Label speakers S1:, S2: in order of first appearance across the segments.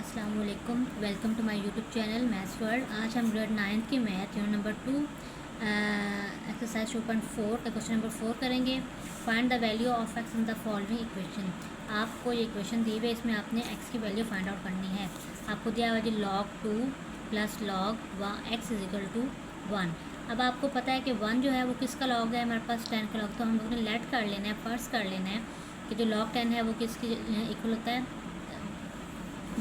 S1: अस्सलाम वालेकुम, welcome to my YouTube channel maths world. आज हम ग्रेड 9 की मैथ यूनिट नंबर 2 एक्सरसाइज 2.4 का क्वेश्चन नंबर 4 करेंगे। Find the value of x in the following equation. आपको ये इक्वेशन दी हुई है, इसमें आपने एक्स की वैल्यू फाइंड आउट करनी है। आपको दिया हुआ है log 2 plus log x is equal to 1। अब आपको पता है कि 1 जो है वो किसका लॉग है, हमारे पास 10 का लॉग, तो हम लोगों ने लेट कर लेना है, फर्स्ट कर लेना है कि जो log 10 है वो किसकी इक्वल होता है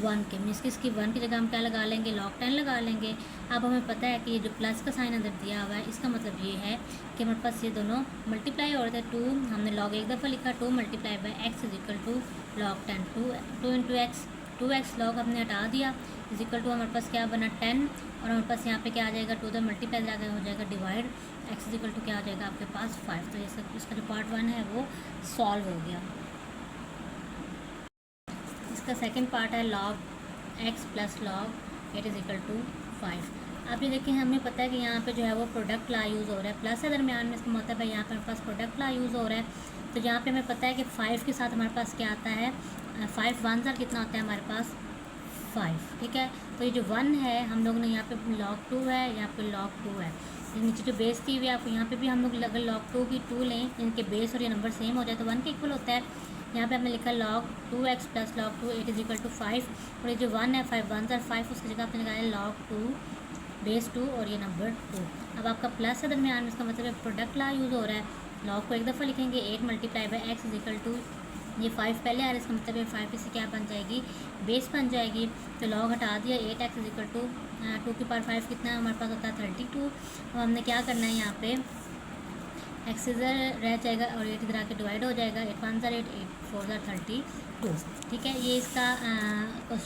S1: 1 के। मीन्स कि इसकी 1 की जगह हम क्या लगा लेंगे, log 10 लगा लेंगे। अब हमें पता है कि ये जो प्लस का साइन अंदर दिया हुआ है, इसका मतलब ये है कि हमारे पास ये दोनों मल्टीप्लाई हो रहे थे। 2 हमने log एक दफ़ा लिखा, 2 multiply by x is equal to log 10। 2 into x, 2x log हमने हटा दिया इज इक्वल टू हमारे पास क्या बना 10, और हमारे पास यहाँ पे क्या आ जाएगा 2 द मल्टीप्लाई जाकर हो जाएगा divide, x is equal to क्या आ जाएगा आपके पास 5। तो ये इसका जो पार्ट 1 है वो सॉल्व हो गया। इसका सेकेंड पार्ट है log x plus log 8 is equal to 5। आप ये देखें, हमें पता है कि यहाँ पे जो है वो प्रोडक्ट ला यूज़ हो रहा है, प्लस है दरमियान में, इसका मतलब है यहाँ पे हमारे पास प्रोडक्ट ला यूज़ हो रहा है। तो यहाँ पे हमें पता है कि 5 के साथ हमारे पास क्या आता है, 5 1 ज़र कितना होता है हमारे पास 5, ठीक है। तो ये जो 1 है हम लोग ने यहाँ पे log 2 है, यहाँ पे log 2 है, नीचे जो बेस की हुई है, आप यहाँ पे भी हम लोग अगर log 2 की 2 लें, इनके बेस और ये नंबर सेम हो जाए तो 1 के इक्वल होता है। यहाँ पे हमने लिखा log 2x plus log 2 8 is equal to 5, और ये जो 1 है 5 1 5, उसकी जगह आपने लगाया log 2 बेस 2 और ये नंबर 2। अब आपका प्लस है दरमियान में, इसका मतलब है प्रोडक्ट ला यूज़ हो रहा है। log को एक दफ़ा लिखेंगे, 8 multiply by x is equal to, ये 5 पहले आ रहा है, इसका मतलब है 5 से क्या बन जाएगी, बेस बन जाएगी। तो log हटा दिया, 8x इज इक्वल टू 2 की पावर 5 कितना हमारे पास होता है 32। अब हमने क्या करना है, यहाँ पे एक्स इधर रह जाएगा और 8 इधर आके डिवाइड हो जाएगा, 8 1 ज़र 8 8 4 ज़र 32, ठीक है। ये इसका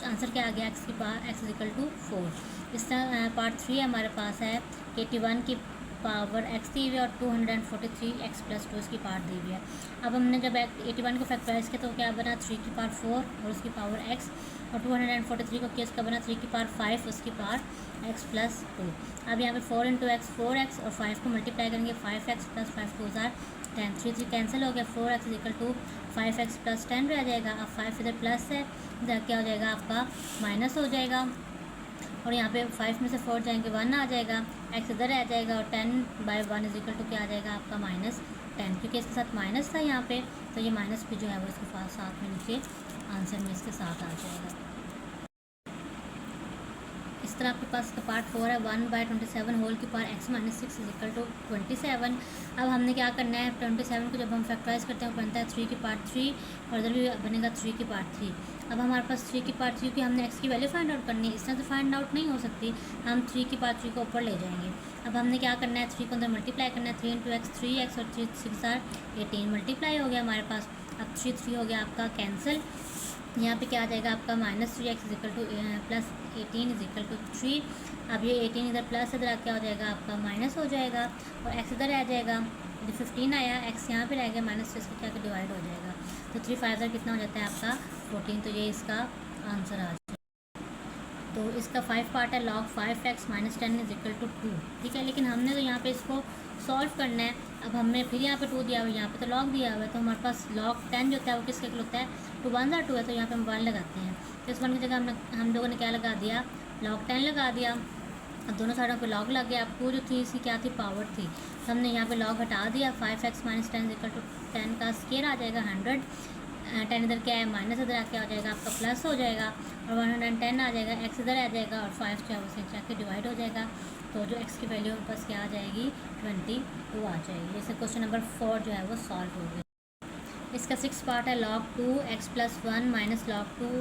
S1: आंसर क्या आ गया, एक्स की power x is equal to 4। इसका पार्ट 3 हमारे पास है 81 की पावर एक्स दी हुई है और 243 एक्स प्लस 2 इसकी पावर दी हुई है। अब हमने जब 81 को फैक्टराइज किया तो क्या बना 3 की पावर 4 और उसकी पावर एक्स, और 243 को किया उसका बना 3 की पावर 5 उसकी पावर एक्स प्लस 2। अब यहाँ पे 4 इंटू एक्स 4x और 5 को मल्टीप्लाई करेंगे, 5x प्लस 5 2 ज़ार 10, 3 3 कैंसिल हो गया, 4x is equal to 5x plus 10 रह जाएगा। अब 5 इधर प्लस है, इधर क्या हो जाएगा आपका माइनस हो जाएगा, और यहाँ पे 5 में से 4 जाएंगे 1 आ जाएगा, x इधर आ जाएगा, और 10 बाई 1 इज इक्वल टू क्या आ जाएगा आपका -10, क्योंकि इसके साथ माइनस था यहाँ पे, तो ये माइनस भी जो है वो इसके पास साथ में नीचे आंसर में इसके साथ आ जाएगा। इस तरह आपके पास का पार्ट 4 है 1/27 होल की power x minus 6 is equal to 27। अब हमने क्या करना है, 27 को जब हम फैक्टराइज करते हैं बनता है 3 की पावर 3, और इधर भी बनेगा 3 की पावर 3। अब हमारे पास 3 की पावर 3 की हमने x की वैल्यू फाइंड आउट करनी है, इस तरह से फाइंड आउट नहीं हो सकती, हम 3 की पावर 3 को ऊपर ले जाएंगे। अब हमने क्या करना है, 3 को अंदर मल्टीप्लाई करना है, 3 इंटू एक्स 3x और 3 6 ज़ार 18 मल्टीप्लाई हो गया हमारे पास। अब 3 हो गया आपका कैंसिल, यहाँ पे क्या आ जाएगा आपका -3x is equal to plus 18 is equal to 3। अब ये 18 इधर प्लस इधर क्या हो जाएगा आपका माइनस हो जाएगा, और x इधर आ जाएगा, जो 15 आया x यहाँ पे रह गया माइनस से इसको क्या डिवाइड हो जाएगा, तो 3 5 इधर कितना हो जाता है आपका 14। तो ये इसका आंसर आ जाएगा। तो इसका 5 पार्ट है log 5x minus 10 is equal to 2, ठीक है। लेकिन हमने तो यहाँ पे इसको सॉल्व करना है। अब हमें फिर यहाँ पे 2 दिया हुआ है, यहाँ पे तो log दिया हुआ है, तो हमारे पास log 10 जो होता है वो किसके इक्वल होता है 2 1 ज़र 2 है, तो यहाँ पे हम 1 लगाते हैं। तो इस 1 की जगह हम लोगों ने क्या लगा दिया, log 10 लगा दिया। अब दोनों साइडों पे log लग गया। अब 2 जो थी इसकी क्या थी, पावर थी, तो हमने यहाँ पे log हटा दिया, 5x माइनस 10 इक्वल टू 10 का स्क्वायर आ जाएगा 100, 10 इधर क्या है माइनस इधर क्या हो जाएगा आपका प्लस हो जाएगा, और 110 आ जाएगा, x इधर आ जाएगा, और 5 जो है उसे जाके डिवाइड हो जाएगा। तो जो x की वैल्यू बस क्या आ जाएगी 22 आ जाएगी। जैसे क्वेश्चन नंबर 4 जो है वो सॉल्व हो गया। इसका 6 पार्ट है log 2x plus 1 minus log 2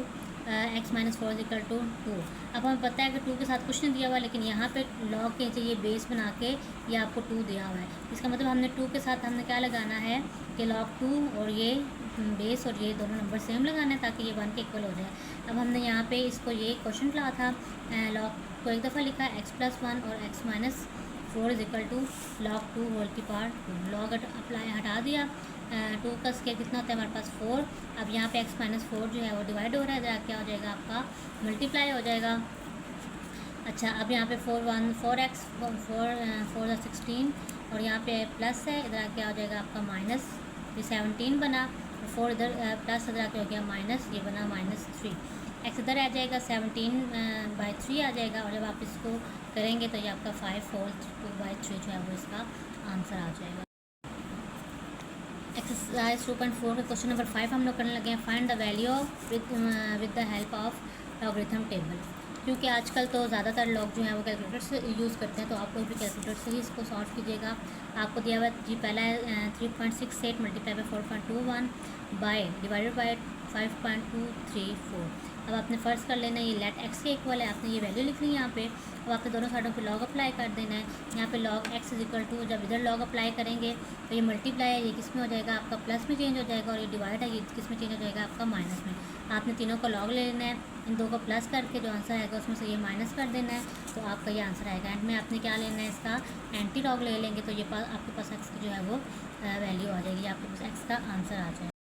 S1: x minus 4 equal to 2। अब हमें पता है कि 2 के साथ कुछ नहीं दिया हुआ, लेकिन यहाँ पे log के नीचे ये बेस बना के ये आपको 2 दिया हुआ है। इसका मतलब हमने 2 के साथ हमने क्या लगाना है कि log 2 और ये बेस और ये दोनों नंबर सेम लगाना है ताकि ये 1 के इक्वल हो जाए। अब हमने यहाँ पे इसको ये क्वेश्चन लिखा था, log को एक दफ़ा लिखा x प्लस 1 और x minus 4 is equal to log 2 whole की पावर 2। log अप्लाई हटा दिया, 2 का स्क्वायर कितना होता है हमारे पास 4। अब यहाँ पे x माइनस 4 जो है वो डिवाइड हो रहा है, इधर क्या हो जाएगा आपका मल्टीप्लाई हो जाएगा। अच्छा, अब यहाँ पे 4x 4 16, और यहाँ पे प्लस है, इधर क्या हो जाएगा आपका माइनस, ये 17 बना, 4 इधर प्लस इधर क्या हो गया माइनस, ये बना -3। x एक्स इधर आ जाएगा, 17/3 आ जाएगा, और जब आप इसको करेंगे तो ये आपका 5 होल 2/3 जो है वो इसका आंसर आ जाएगा। एक्सरसाइज 2.4 के क्वेश्चन नंबर 5 हम लोग करने लगे हैं, find the value with the help of logarithm table. क्योंकि आजकल तो ज़्यादातर लोग जो हैं वो कैलकुलेटर से यूज़ करते हैं, तो आप लोग भी कैलकुलेटर से ही इसको सॉल्व कीजिएगा। आपको दिया हुआ जी पहला है 3.68 multiply by 4.21 by divided by 5.234। अब आपने फ़र्ज कर लेना है ये लेट एक्स के इक्वल है, आपने ये वैल्यू लिखनी है यहाँ पे। अब आपने दोनों साइडों पे लॉग अप्लाई कर देना है। यहाँ पे log x is equal to, जब इधर लॉग अप्लाई करेंगे तो ये मल्टीप्लाई है, ये किस में हो जाएगा आपका प्लस में चेंज हो जाएगा, और ये डिवाइड है, ये किस में चेंज हो जाएगा आपका माइनस में। आपने तीनों को लॉग ले लेना है, इन दो को प्लस करके जो आंसर आएगा उसमें से ये माइनस कर देना है, तो आपका ये आंसर आएगा। एंड में आपने क्या लेना है, इसका एंटी लॉग ले लेंगे, तो ये आपके पास एक्स की जो है वो वैल्यू आ जाएगी, आपके पास एक्स का आंसर आ जाएगा।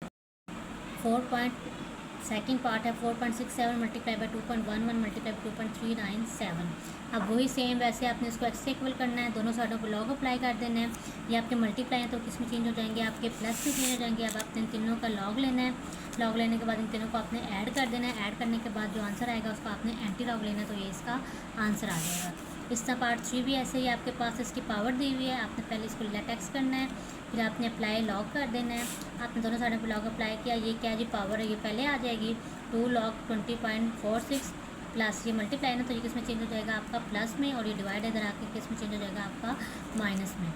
S1: सेकंड पार्ट है 4.67 मल्टीप्लाई बाई 2.11 मल्टीप्लाई बाई 2.397। अब वही सेम वैसे आपने इसको एक्स से इक्वल करना है, दोनों साइडों को लॉग अप्लाई कर देना है। ये आपके मल्टीप्लाई हैं तो किस में चेंज हो जाएंगे, आपके प्लस में चेंज हो जाएंगे। अब आपने इन तीनों का लॉग लेना है, लॉग लेने के बाद इन तीनों को आपने ऐड कर देना है, ऐड करने के बाद जो आंसर आएगा उसको आपने एंटी लॉग लेना है, तो ये इसका आंसर आ जाएगा। इस तरह पार्ट 3 भी ऐसे ही आपके पास इसकी पावर दी हुई है, आपने पहले इसको लेट एक्स करना है, फिर आपने अप्लाई लॉग कर देना है। आपने दोनों साइडों पर लॉग अप्लाई किया, ये क्या जी पावर है, ये पहले आ जाएगी 2 log 20.46 प्लस ये मल्टीप्लाई है ना, तो ये किस में चेंज हो जाएगा आपका प्लस में, और ये डिवाइड इधर आके किस में चेंज हो जाएगा आपका माइनस में।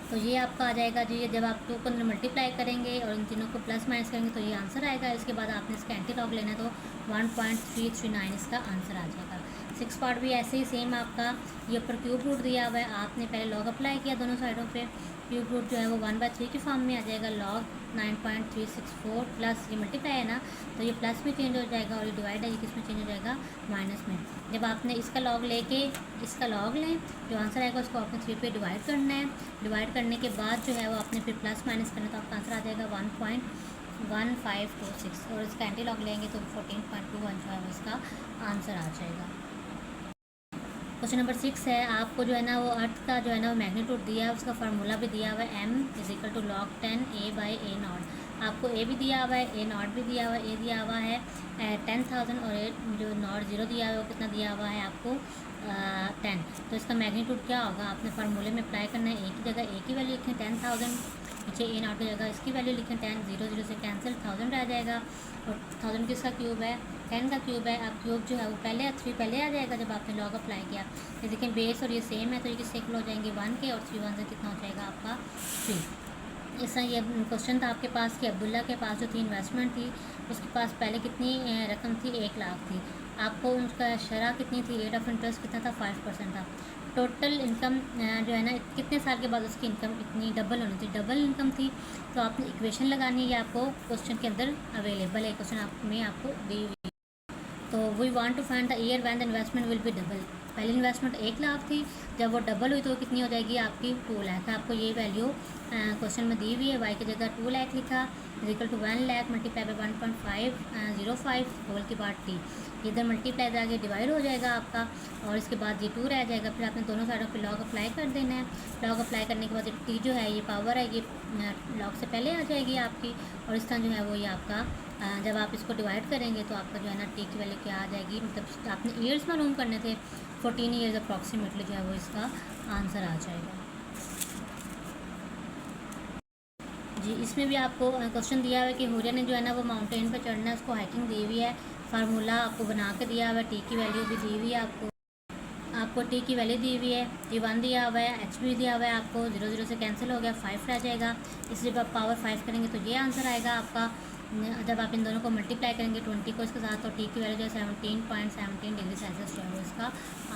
S1: तो ये आपका आ जाएगा जी, जब आप 2 को अंदर मल्टीप्लाई करेंगे और इन तीनों को प्लस माइनस करेंगे तो ये आंसर आएगा। इसके बाद आपने इसका एंटी लॉग लेना है, तो 1.339 इसका आंसर आ जाएगा। 6 पार्ट भी ऐसे ही सेम आपका, ये ऊपर क्यूब रूट दिया हुआ है, आपने पहले लॉग अप्लाई किया दोनों साइडों पे, क्यूब रूट जो है वो 1/3 की फॉर्म में आ जाएगा, लॉग 9.364 प्लस ये मल्टीप्लाई है ना, तो ये प्लस में चेंज हो जाएगा, और ये डिवाइड है, ये किस में चेंज हो जाएगा माइनस में। जब आपने इसका लॉग लेके इसका लॉग लें, जो आंसर आएगा उसको आपने 3 पे डिवाइड करना है। डिवाइड करने के बाद जो है वो आपने फिर प्लस माइनस करना है, तो आपका आंसर आ जाएगा 1.1526, और इसका एंटी लॉग लेंगे तो 14.21 जो है वो इसका आंसर आ जाएगा। क्वेश्चन नंबर 6 है, आपको जो है ना वो अर्थ का जो है ना वो मैग्नीट्यूड दिया है, उसका फार्मूला भी दिया हुआ है, m is equal to log 10 a/a0। आपको a भी दिया हुआ है, a0 भी दिया हुआ है। a दिया हुआ है 10,000 और a जो नॉट 0 दिया हुआ है वो कितना दिया हुआ है आपको 10। तो इसका मैग्नीट्यूड क्या होगा, आपने फार्मूले में अप्लाई करना है। a की जगह a की वैल्यू लिखें 10,000, पीछे a0 की जगह इसकी वैल्यू लिखें 10, 0 0 से कैंसिल 1000 रह जाएगा, और 1000 किसका क्यूब है 10 का क्यूब है। अब क्यूब जो है वो पहले 3 पहले आ जाएगा जब आपने लॉग अप्लाई किया। ये देखें बेस और ये सेम है, तो ये किससे इक्वल हो जाएंगे 1 के, और 3 1 से कितना हो जाएगा आपका 3। इस तरह ये क्वेश्चन था आपके पास कि अब्दुल्ला के पास जो थी इन्वेस्टमेंट थी, उसके पास पहले कितनी रकम थी 1 लाख थी। आपको उनका शरह कितनी थी, रेट ऑफ इंटरेस्ट कितना था 5% था। टोटल इनकम जो है ना कितने साल के बाद उसकी इनकम इतनी डबल होनी थी, डबल इनकम थी। तो आपने इक्वेशन लगानी है, आपको क्वेश्चन के अंदर अवेलेबल है, क्वेश्चन में आपको दी हुई। तो we want to find the year when the investment will be double. पहली इन्वेस्टमेंट 1 लाख थी, जब वो डबल हुई तो कितनी हो जाएगी आपकी 2 लाख। आपको ये वैल्यू क्वेश्चन में दी हुई है, वाई की जगह 2 लाख लिखा, equal to 1 lakh multiply by 1.505 whole की बार टी। इधर मल्टीप्लाई आगे डिवाइड हो जाएगा आपका, और इसके बाद ये 2 रह जाएगा। फिर आपने दोनों साइडों पे लॉग अप्लाई कर देना है। लॉग अप्लाई करने के बाद टी जो है ये पावर है, ये लॉग से पहले आ जाएगी आपकी, और इस तरह जो है वो ये आपका जब आप इसको डिवाइड करेंगे तो आपका जो है ना टी की वैल्यू क्या आ जाएगी, मतलब आपने ईयर्स मालूम करने थे, 14 ईयर्स अप्रॉक्सीमेटली जो है वो इसका आंसर आ जाएगा जी। इसमें भी आपको क्वेश्चन दिया हुआ है कि हुरिया ने जो है ना वो माउंटेन पर चढ़ना है, उसको हाइकिंग दी हुई है। फार्मूला आपको बना के दिया हुआ है, टी की वैल्यू भी दी हुई है आपको टी की वैल्यू दी हुई है, T1 दिया हुआ है, एच भी दिया हुआ है आपको, 0 0 से कैंसिल हो गया, 5 रह जाएगा। इसलिए जब आप पावर 5 करेंगे तो ये आंसर आएगा आपका। जब आप इन दोनों को मल्टीप्लाई करेंगे 20 को इसके साथ, तो टी की वैल्यू जो है 17.17 डिग्री सेल्सियस जो है वो इसका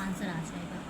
S1: आंसर आ जाएगा।